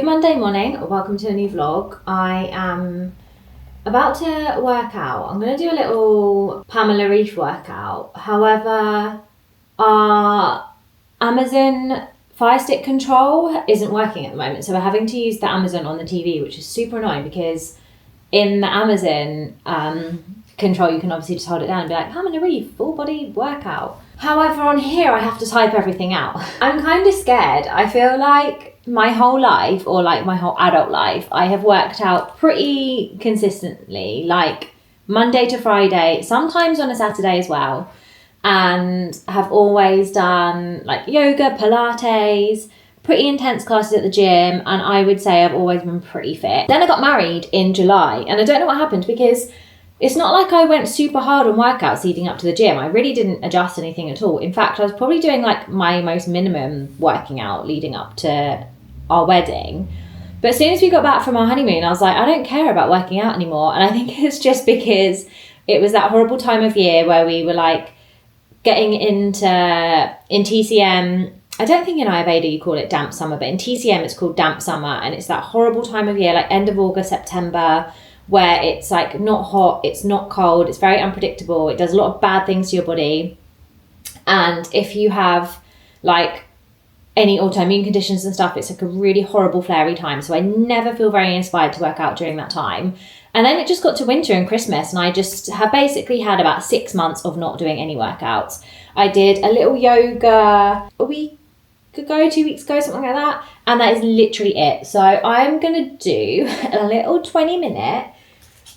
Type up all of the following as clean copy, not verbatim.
Monday morning, welcome to a new vlog. I am about to work out. I'm going to do a little Pamela Reif workout. However, our Amazon Fire Stick control isn't working at the moment, so we're having to use the Amazon on the TV, which is super annoying because in the Amazon control you can obviously just hold it down and be like, Pamela Reif, full body workout. However, on here I have to type everything out. I'm kind of scared. I feel like my whole life, or like my whole adult life, I have worked out pretty consistently, like Monday to Friday, sometimes on a Saturday as well, and have always done like yoga, Pilates, pretty intense classes at the gym, and I would say I've always been pretty fit. Then I got married in July, and I don't know what happened because it's not like I went super hard on workouts leading up to the gym. I really didn't adjust anything at all. In fact, I was probably doing like my most minimum working out leading up to our wedding. But as soon as we got back from our honeymoon, I was like, I don't care about working out anymore. And I think it's just because it was that horrible time of year where we were like getting in TCM. I don't think in Ayurveda you call it damp summer, but in TCM it's called damp summer. And it's that horrible time of year, like end of August, September, where it's like not hot, it's not cold, it's very unpredictable, it does a lot of bad things to your body. And if you have like any autoimmune conditions and stuff, it's like a really horrible flary time. So I never feel very inspired to work out during that time. And then it just got to winter and Christmas, and I just have basically had about 6 months of not doing any workouts. I did a little yoga a week ago, 2 weeks ago, something like that, and that is literally it. So I'm gonna do a little 20-minute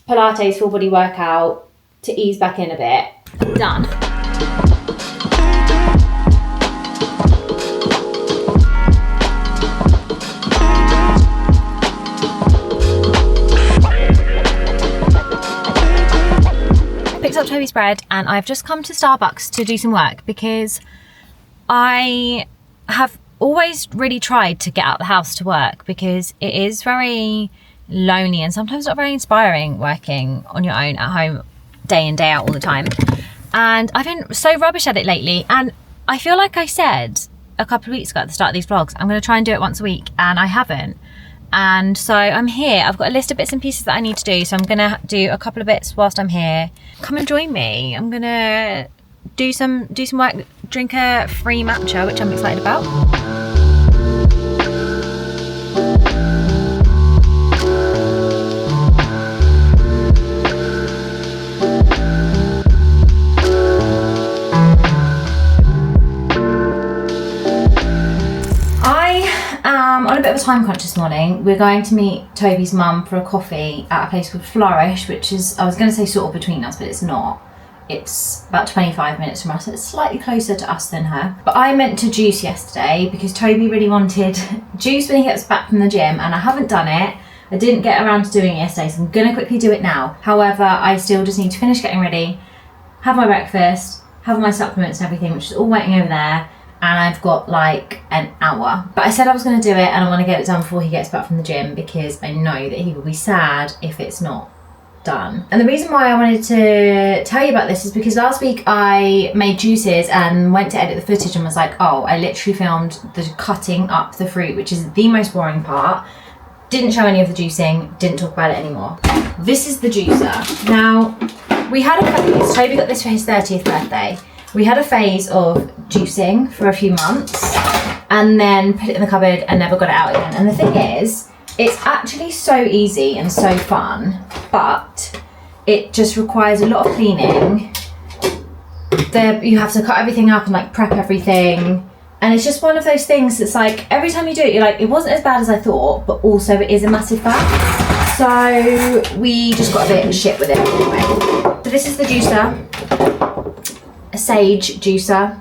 Pilates full body workout to ease back in a bit. Done. Picked up Toby's bread, and I've just come to Starbucks to do some work because I have always really tried to get out the house to work because it is very lonely and sometimes not very inspiring working on your own at home day in, day out all the time. And I've been so rubbish at it lately, and I feel like I said a couple of weeks ago at the start of these vlogs, I'm going to try and do it once a week, and I haven't. And so I'm here. I've got a list of bits and pieces that I need to do, so I'm going to do a couple of bits whilst I'm here. Come and join me. I'm going to do some work, drink a free matcha, which I'm excited about. On a bit of a time crunch this morning. We're going to meet Toby's mum for a coffee at a place called Flourish, which is, I was going to say sort of between us, but it's not. It's about 25 minutes from us, so it's slightly closer to us than her. But I meant to juice yesterday because Toby really wanted juice when he gets back from the gym, and I haven't done it. I didn't get around to doing it yesterday, so I'm going to quickly do it now. However, I still just need to finish getting ready, have my breakfast, have my supplements and everything, which is all waiting over there. And I've got like an hour. But I said I was going to do it, and I want to get it done before he gets back from the gym because I know that he will be sad if it's not done. And the reason why I wanted to tell you about this is because last week I made juices and went to edit the footage and was like, oh, I literally filmed the cutting up the fruit, which is the most boring part. Didn't show any of the juicing, didn't talk about it anymore. This is the juicer. Now, we had a phase, Toby got this for his 30th birthday. We had a phase of juicing for a few months and then put it in the cupboard and never got it out again. And the thing is, it's actually so easy and so fun, but it just requires a lot of cleaning. You have to cut everything up and like prep everything. And it's just one of those things that's like, every time you do it, you're like, it wasn't as bad as I thought, but also it is a massive fact. So we just got a bit shit with it anyway. So this is the juicer. A sage juicer,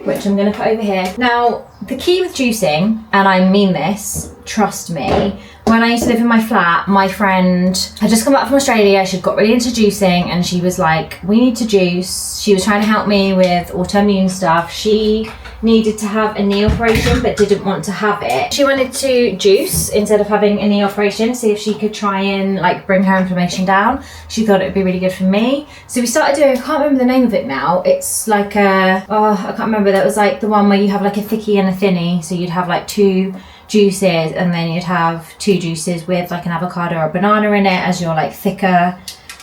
which I'm going to put over here. Now, the key with juicing, and I mean this, trust me, when I used to live in my flat, my friend had just come back from Australia. She'd got really into juicing, and she was like, we need to juice. She was trying to help me with autoimmune stuff. She needed to have a knee operation but didn't want to have it. She wanted to juice instead of having a knee operation, see if she could try and like bring her inflammation down. She thought it would be really good for me. So we started doing, I can't remember the name of it now. It's like I can't remember. That was like the one where you have like a thickie and a thinny. So you'd have like two juices, and then you'd have 2 juices with like an avocado or a banana in it as your like thicker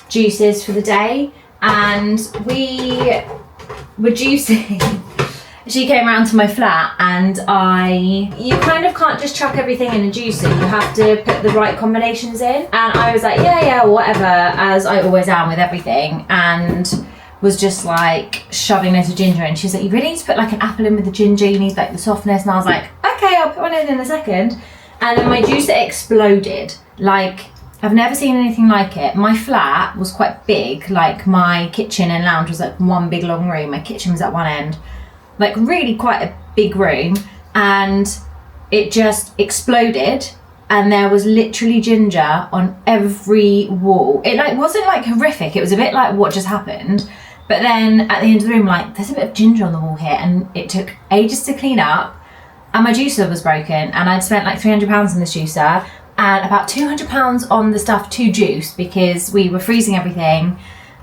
juices for the day. And we were juicing. She came around to my flat, and you kind of can't just chuck everything in a juicer, you have to put the right combinations in. And I was like, yeah, whatever, as I always am with everything, and was just like shoving loads of ginger in. She's like, you really need to put like an apple in with the ginger, you need like the softness. And I was like, okay, I'll put one in a second. And then my juicer exploded. Like, I've never seen anything like it. My flat was quite big, like my kitchen and lounge was like one big long room. My kitchen was at one end. Like really quite a big room, and it just exploded, and there was literally ginger on every wall. It like wasn't like horrific, it was a bit like what just happened, but then at the end of the room, like, there's a bit of ginger on the wall here, and it took ages to clean up, and my juicer was broken, and I'd spent like £300 in this juicer and about £200 on the stuff to juice because we were freezing everything.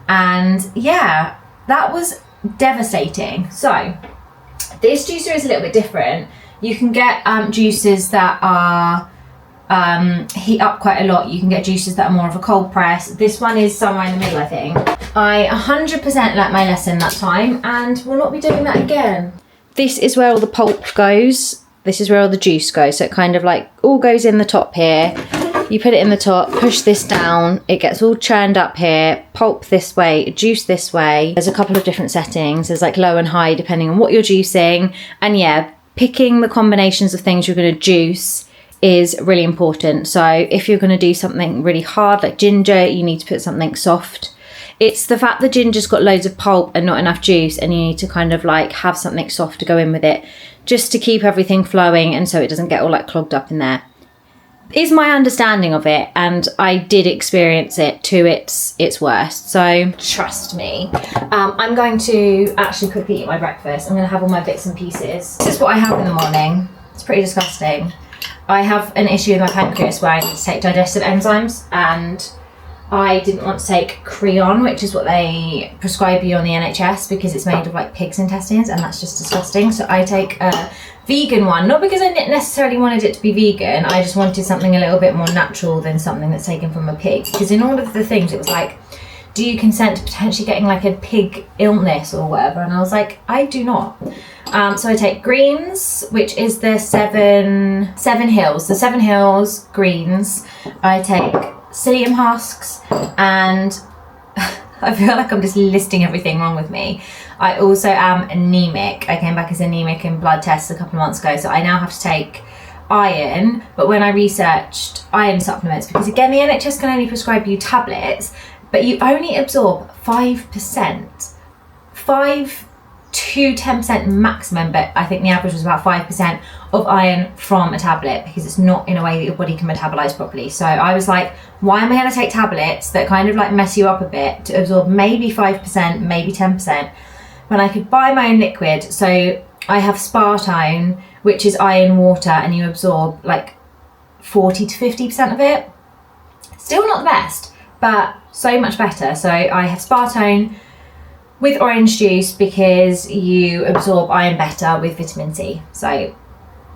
And yeah, that was devastating. So this juicer is a little bit different. You can get juicers that are heat up quite a lot. You can get juicers that are more of a cold press. This one is somewhere in the middle, I think. I 100% learnt my lesson that time and will not be doing that again. This is where all the pulp goes. This is where all the juice goes. So it kind of like all goes in the top here. You put it in the top, push this down, it gets all churned up here, pulp this way, juice this way. There's a couple of different settings. There's like low and high depending on what you're juicing. And yeah, picking the combinations of things you're going to juice is really important. So if you're going to do something really hard like ginger, you need to put something soft. It's the fact that ginger's got loads of pulp and not enough juice, and you need to kind of like have something soft to go in with it just to keep everything flowing and so it doesn't get all like clogged up in there. Is my understanding of it, and I did experience it to its worst, so trust me. I'm going to actually quickly eat my breakfast. I'm going to have all my bits and pieces. This is what I have in the morning. It's pretty disgusting. I have an issue with my pancreas where I need to take digestive enzymes, and I didn't want to take Creon, which is what they prescribe you on the NHS because it's made of like pig's intestines, and that's just disgusting. So I take a vegan one, not because I necessarily wanted it to be vegan, I just wanted something a little bit more natural than something that's taken from a pig, because in all of the things it was like, do you consent to potentially getting like a pig illness or whatever, and I was like, I do not. So I take greens, which is the seven hills greens. I take psyllium husks, and I feel like I'm just listing everything wrong with me. I also am anemic. I came back as anemic in blood tests a couple of months ago, so I now have to take iron. But when I researched iron supplements, because again, the NHS can only prescribe you tablets, but you only absorb 5%. 5 to 10% maximum, but I think the average was about 5% of iron from a tablet, because it's not in a way that your body can metabolize properly. So I was like, why am I going to take tablets that kind of like mess you up a bit to absorb maybe 5%, maybe 10%, when I could buy my own liquid? So I have Spartone, which is iron water, and you absorb like 40 to 50% of it. Still not the best, but so much better. So I have Spartone with orange juice because you absorb iron better with vitamin C. So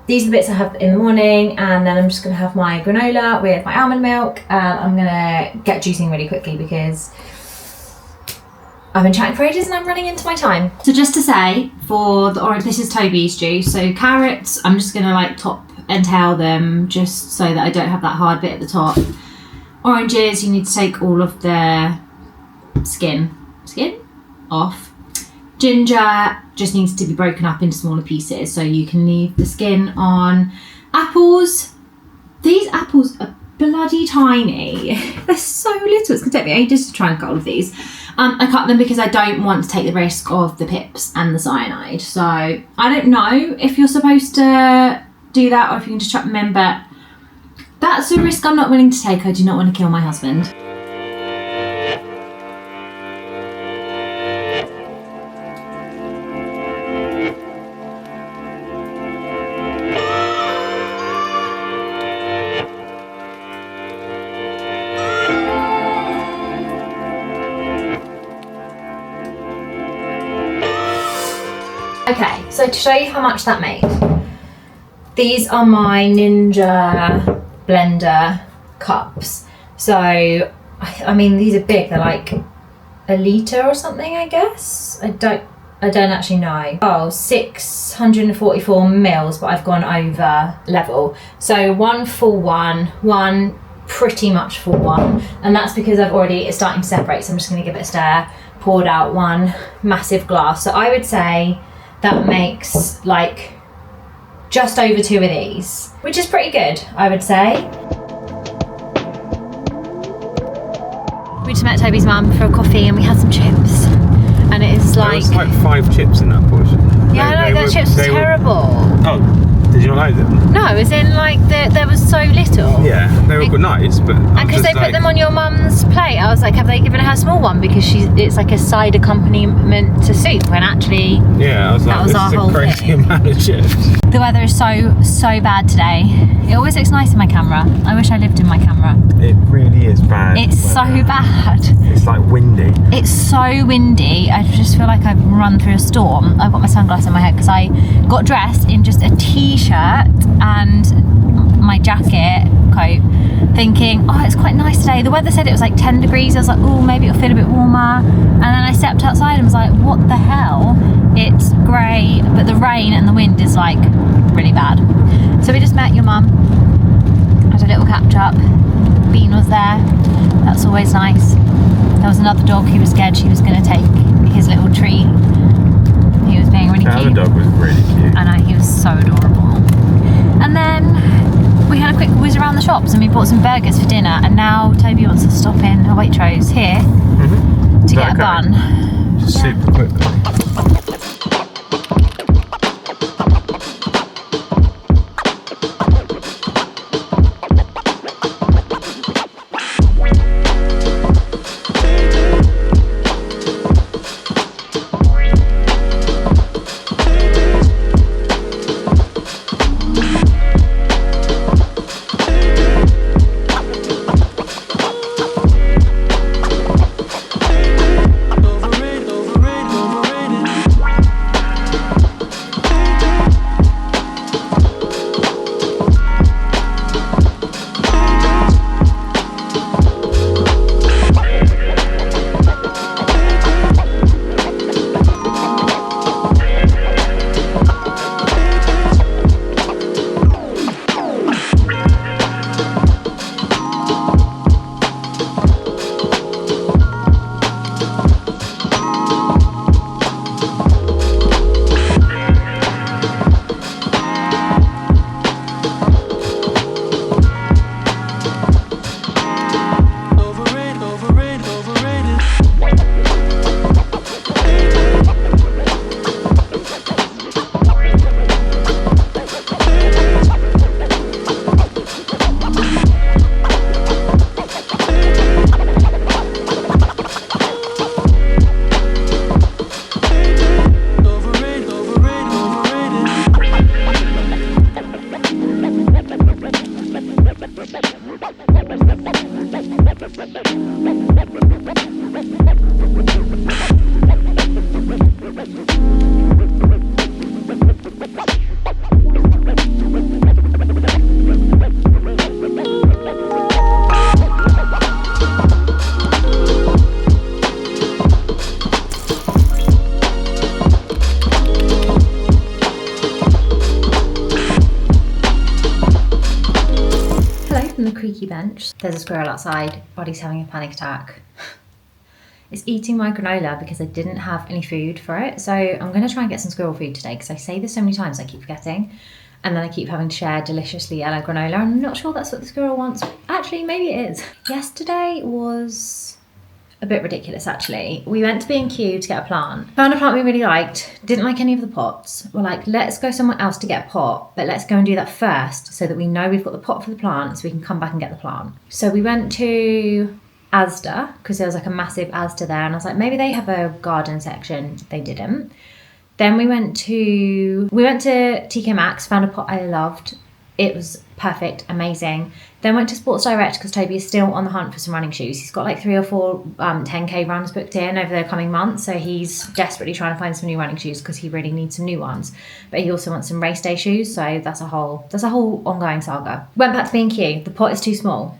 these are the bits I have in the morning, and then I'm just going to have my granola with my almond milk, and I'm going to get juicing really quickly because I've been chatting for ages and I'm running into my time. So just to say, for the orange, this is Toby's juice. So carrots, I'm just going to like top and tail them just so that I don't have that hard bit at the top. Oranges, you need to take all of the skin off. Ginger just needs to be broken up into smaller pieces, so you can leave the skin on. Apples, these apples are bloody tiny. They're so little, it's gonna take me ages to try and cut all of these. I cut them because I don't want to take the risk of the pips and the cyanide. So I don't know if you're supposed to do that or if you can just chuck them in, but that's a risk I'm not willing to take. I do not want to kill my husband. Okay, so to show you how much that made, These are my Ninja blender cups. So, I mean, these are big. They're like a litre or something, I guess. I don't actually know. Oh, 644 mils, but I've gone over level. So one full one pretty much full one. And that's because it's starting to separate. So I'm just going to give it a stir. Poured out one massive glass. So I would say that makes like just over 2 of these, which is pretty good, I would say. We just met Toby's mum for a coffee and we had some chips. And it is like... There was like 5 chips in that portion. Yeah, I know, the chips were terrible. Oh, did you not like them? No, it was in like, there was so little. Yeah, they were nice, but... And because they put them on your mum's plate, I was like, have they given her a small one? Because it's like a side accompaniment to soup, when actually... Yeah, I was like, this is a crazy amount of chips. The weather is so bad today. It always looks nice in my camera. I wish I lived in my camera. It really is bad. It's so bad. It's like windy. It's so windy. I just feel like I've run through a storm. I've got my sunglasses on my head because I got dressed in just a t-shirt and my jacket coat, thinking, oh, it's quite nice today. The weather said it was like 10 degrees. I was like, oh, maybe it'll feel a bit warmer. And then I stepped outside and was like, what the hell? It's grey, but the rain and the wind is like really bad. So we just met your mum, had a little catch up. Bean was there. That's always nice. There was another dog who was scared she was going to take his little treat. He was being really cute. The other dog was really cute. I know, he was so adorable. And then we had a quick whiz around the shops and we bought some burgers for dinner, and now Toby wants to stop in Waitrose here to get a bun. Just super quickly. Creaky bench. There's a squirrel outside. Body's having a panic attack. It's eating my granola because I didn't have any food for it. So I'm going to try and get some squirrel food today because I say this so many times I keep forgetting. And then I keep having to share deliciously yellow granola. I'm not sure that's what the squirrel wants. Actually, maybe it is. Yesterday was a bit ridiculous, actually. We went to B&Q to get a plant. Found a plant we really liked. Didn't like any of the pots. We're like, let's go somewhere else to get a pot, but let's go and do that first so that we know we've got the pot for the plant so we can come back and get the plant. So we went to Asda because there was like a massive Asda there, and I was like, maybe they have a garden section. They didn't. Then we went to TK Maxx, found a pot I loved. It was perfect, amazing. Then went to Sports Direct because Toby is still on the hunt for some running shoes. He's got like 3 or 4 10k runs booked in over the coming months, so he's desperately trying to find some new running shoes because he really needs some new ones. But he also wants some race day shoes, so that's a whole ongoing saga. Went back to B&Q. The pot is too small,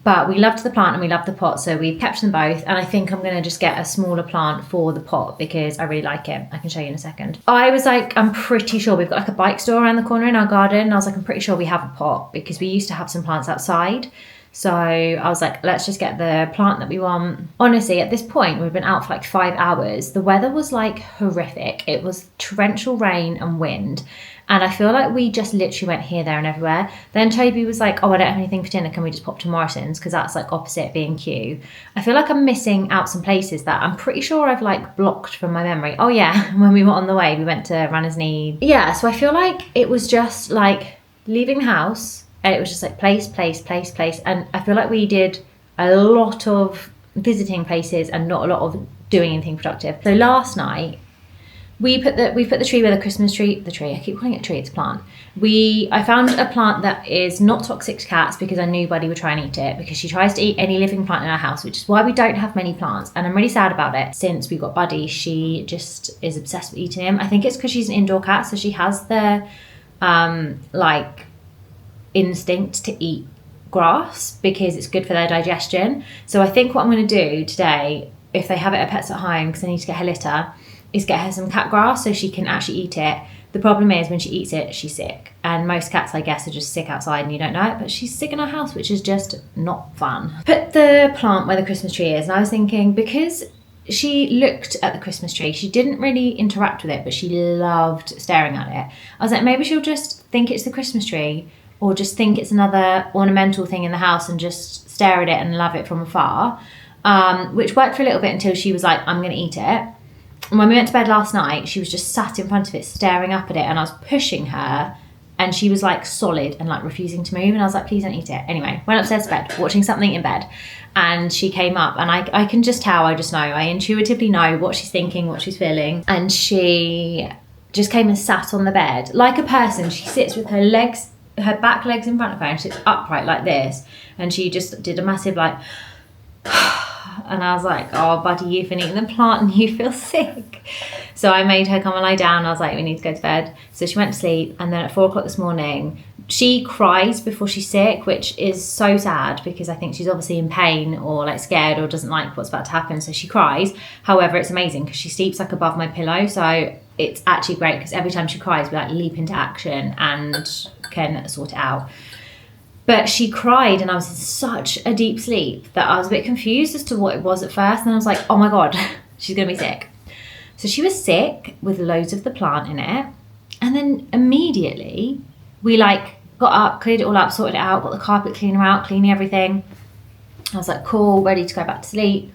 but we loved the plant and we loved the pot, so we've kept them both. And I think I'm going to just get a smaller plant for the pot because I really like it. I can show you in a second. I was like, I'm pretty sure we've got like a bike store around the corner in our garden. And I was like, I'm pretty sure we have a pot because we used to have some plants outside. So I was like, let's just get the plant that we want. Honestly, at this point, we've been out for like 5 hours. The weather was like horrific. It was torrential rain and wind. And I feel like we just literally went here, there and everywhere. Then Toby was like, oh, I don't have anything for dinner. Can we just pop to Morrison's? Because that's like opposite B&Q. I feel like I'm missing out some places that I'm pretty sure I've like blocked from my memory. Oh yeah, when we were on the way, we went to Runners Need. Yeah, so I feel like it was just like leaving the house and it was just like place. And I feel like we did a lot of visiting places and not a lot of doing anything productive. So last night, we put the tree where the Christmas tree, I keep calling it a tree, it's a plant. I found a plant that is not toxic to cats because I knew Buddy would try and eat it because she tries to eat any living plant in our house, which is why we don't have many plants. And I'm really sad about it. Since we got Buddy, she just is obsessed with eating him. I think it's because she's an indoor cat, so she has the like instinct to eat grass because it's good for their digestion. So I think what I'm going to do today, if they have it at Pets at Home, because I need to get her litter, is get her some cat grass so she can actually eat it. The problem is when she eats it, she's sick. And most cats, I guess, are just sick outside and you don't know it, but she's sick in our house, which is just not fun. Put the plant where the Christmas tree is, and I was thinking, because she looked at the Christmas tree, she didn't really interact with it, but she loved staring at it. I was like, maybe she'll just think it's the Christmas tree or just think it's another ornamental thing in the house and just stare at it and love it from afar, which worked for a little bit until she was like, I'm going to eat it. And when we went to bed last night, she was just sat in front of it, staring up at it, and I was pushing her, and she was like solid and like refusing to move, and I was like, please don't eat it. Anyway, went upstairs to bed, watching something in bed, and she came up, and I can just tell, I just know, I intuitively know what she's thinking, what she's feeling, and she just came and sat on the bed. Like a person, she sits with her back legs in front of her, and she sits upright like this, and she just did a massive like... And I was like, oh, Buddy, you've been eating the plant and you feel sick. So I made her come and lie down. I was like, we need to go to bed. So she went to sleep. And then at 4 o'clock this morning, she cries before she's sick, which is so sad because I think she's obviously in pain or like scared or doesn't like what's about to happen. So she cries. However, it's amazing because she sleeps like above my pillow. So it's actually great because every time she cries, we like leap into action and can sort it out. But she cried and I was in such a deep sleep that I was a bit confused as to what it was at first. And I was like, oh my God, she's going to be sick. So she was sick with loads of the plant in it. And then immediately we like got up, cleared it all up, sorted it out, got the carpet cleaner out, cleaning everything. I was like, cool, ready to go back to sleep.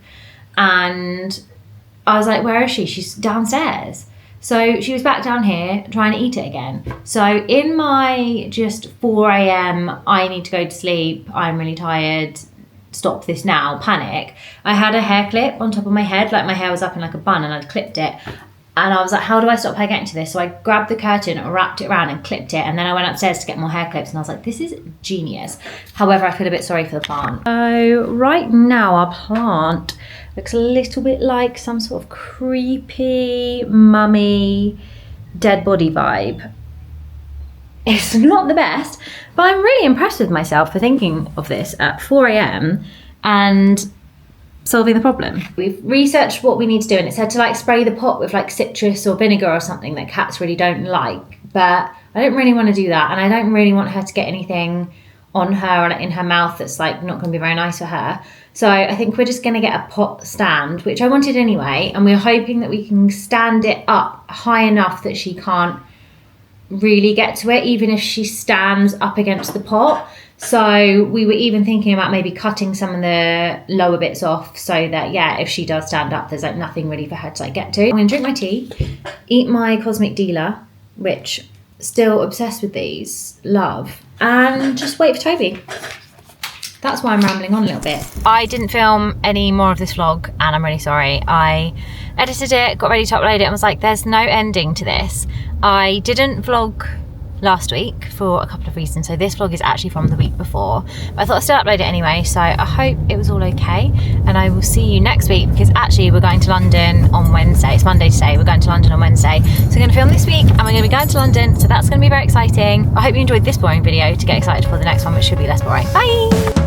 And I was like, where is she? She's downstairs. So she was back down here trying to eat it again. So in my just 4 a.m, I need to go to sleep, I'm really tired, stop this now, panic, I had a hair clip on top of my head, like my hair was up in like a bun and I'd clipped it. And I was like, how do I stop her getting to this? So I grabbed the curtain, wrapped it around and clipped it. And then I went upstairs to get more hair clips and I was like, this is genius. However, I feel a bit sorry for the plant. So right now our plant looks a little bit like some sort of creepy, mummy, dead body vibe. It's not the best, but I'm really impressed with myself for thinking of this at 4 a.m. and solving the problem. We've researched what we need to do and it said to like spray the pot with like citrus or vinegar or something that cats really don't like, but I don't really want to do that and I don't really want her to get anything on her or like in her mouth that's like not going to be very nice for her. So I think we're just going to get a pot stand, which I wanted anyway, and we're hoping that we can stand it up high enough that she can't really get to it, even if she stands up against the pot. So we were even thinking about maybe cutting some of the lower bits off so that, yeah, if she does stand up, there's like nothing really for her to like get to. I'm going to drink my tea, eat my Cosmic Dealer, which still obsessed with these, love, and just wait for Toby. That's why I'm rambling on a little bit. I didn't film any more of this vlog and I'm really sorry. I edited it, got ready to upload it and was like, there's no ending to this. I didn't vlog last week for a couple of reasons. So this vlog is actually from the week before, but I thought I'd still upload it anyway, so I hope it was all okay, and I will see you next week, because actually we're going to London on Wednesday. It's Monday today, we're going to London on Wednesday, so we're going to film this week and we're going to be going to London, so that's going to be very exciting. I hope you enjoyed this boring video to get excited for the next one, which should be less boring. Bye!